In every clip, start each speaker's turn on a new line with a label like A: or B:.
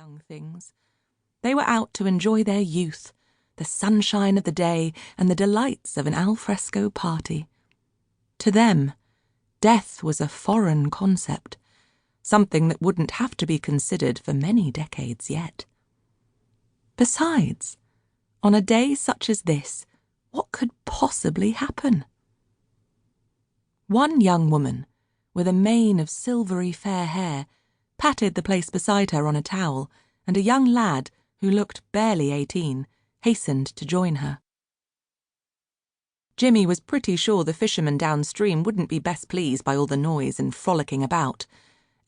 A: young things. They were out to enjoy their youth, the sunshine of the day and the delights of an alfresco party. To them, death was a foreign concept, something that wouldn't have to be considered for many decades yet. Besides, on a day such as this, what could possibly happen? One young woman, with a mane of silvery fair hair, patted the place beside her on a towel, and a young lad, who looked barely 18, hastened to join her. Jimmy was pretty sure the fishermen downstream wouldn't be best pleased by all the noise and frolicking about.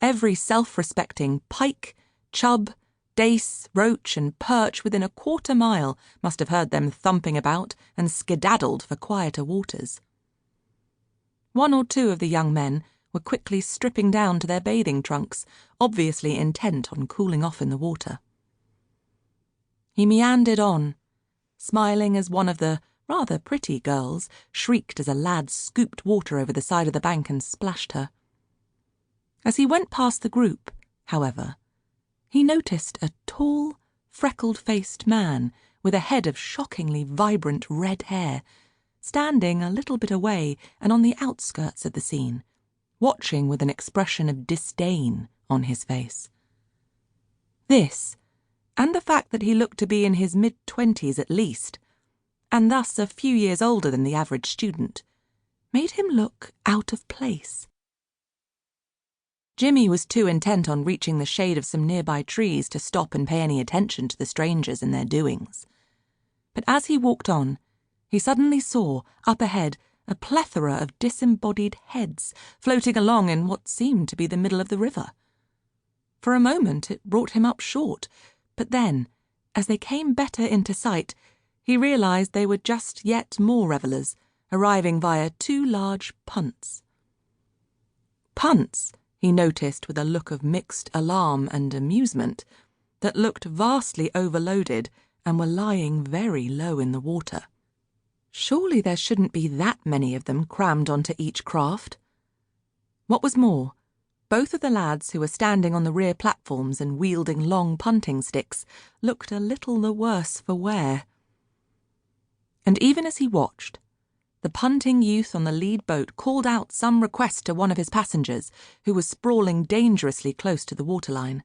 A: Every self-respecting pike, chub, dace, roach and perch within a quarter mile must have heard them thumping about and skedaddled for quieter waters. One or two of the young men were quickly stripping down to their bathing trunks, obviously intent on cooling off in the water. He meandered on, smiling as one of the rather pretty girls shrieked as a lad scooped water over the side of the bank and splashed her. As he went past the group, however, he noticed a tall, freckled-faced man with a head of shockingly vibrant red hair, standing a little bit away and on the outskirts of the scene, watching with an expression of disdain on his face. This, and the fact that he looked to be in his mid-20s at least, and thus a few years older than the average student, made him look out of place. Jimmy was too intent on reaching the shade of some nearby trees to stop and pay any attention to the strangers and their doings. But as he walked on, he suddenly saw, up ahead, a plethora of disembodied heads floating along in what seemed to be the middle of the river. For a moment it brought him up short, but then, as they came better into sight, he realised they were just yet more revellers, arriving via 2 large punts. Punts, he noticed with a look of mixed alarm and amusement, that looked vastly overloaded and were lying very low in the water. Surely there shouldn't be that many of them crammed onto each craft. What was more, both of the lads who were standing on the rear platforms and wielding long punting sticks looked a little the worse for wear. And even as he watched, the punting youth on the lead boat called out some request to one of his passengers, who was sprawling dangerously close to the waterline.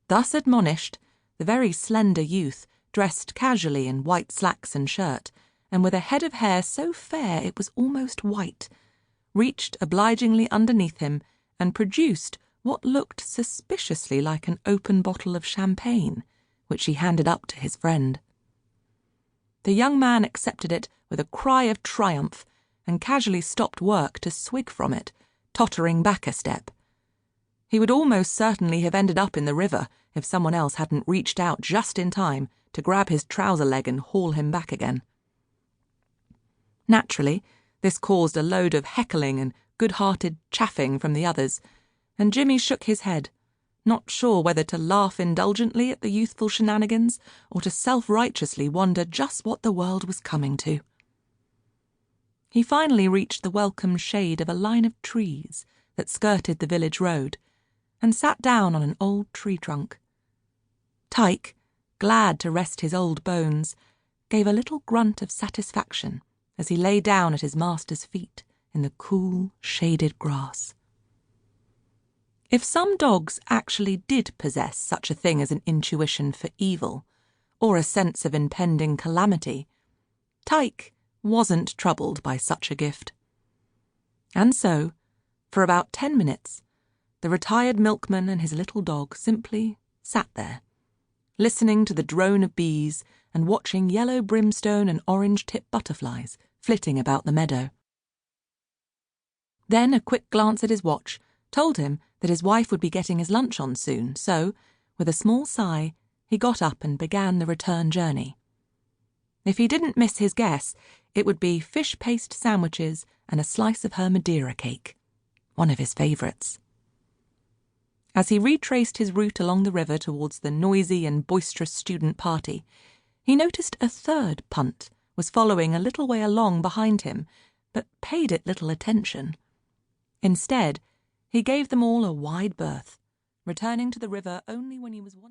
A: Thus admonished, the very slender youth, dressed casually in white slacks and shirt, and with a head of hair so fair it was almost white, reached obligingly underneath him and produced what looked suspiciously like an open bottle of champagne, which he handed up to his friend. The young man accepted it with a cry of triumph and casually stopped work to swig from it, tottering back a step. He would almost certainly have ended up in the river if someone else hadn't reached out just in time to grab his trouser leg and haul him back again. Naturally, this caused a load of heckling and good-hearted chaffing from the others, and Jimmy shook his head, not sure whether to laugh indulgently at the youthful shenanigans or to self-righteously wonder just what the world was coming to. He finally reached the welcome shade of a line of trees that skirted the village road and sat down on an old tree trunk. Tyke, glad to rest his old bones, gave a little grunt of satisfaction as he lay down at his master's feet in the cool, shaded grass. If some dogs actually did possess such a thing as an intuition for evil, or a sense of impending calamity, Tyke wasn't troubled by such a gift. And so, for about 10 minutes, the retired milkman and his little dog simply sat there, listening to the drone of bees and watching yellow brimstone and orange-tip butterflies flitting about the meadow. Then a quick glance at his watch told him that his wife would be getting his lunch on soon, so, with a small sigh, he got up and began the return journey. If he didn't miss his guess, it would be fish paste sandwiches and a slice of her Madeira cake, one of his favourites. As he retraced his route along the river towards the noisy and boisterous student party, he noticed a third punt was following a little way along behind him, but paid it little attention. Instead, he gave them all a wide berth, returning to the river only when he was wanted.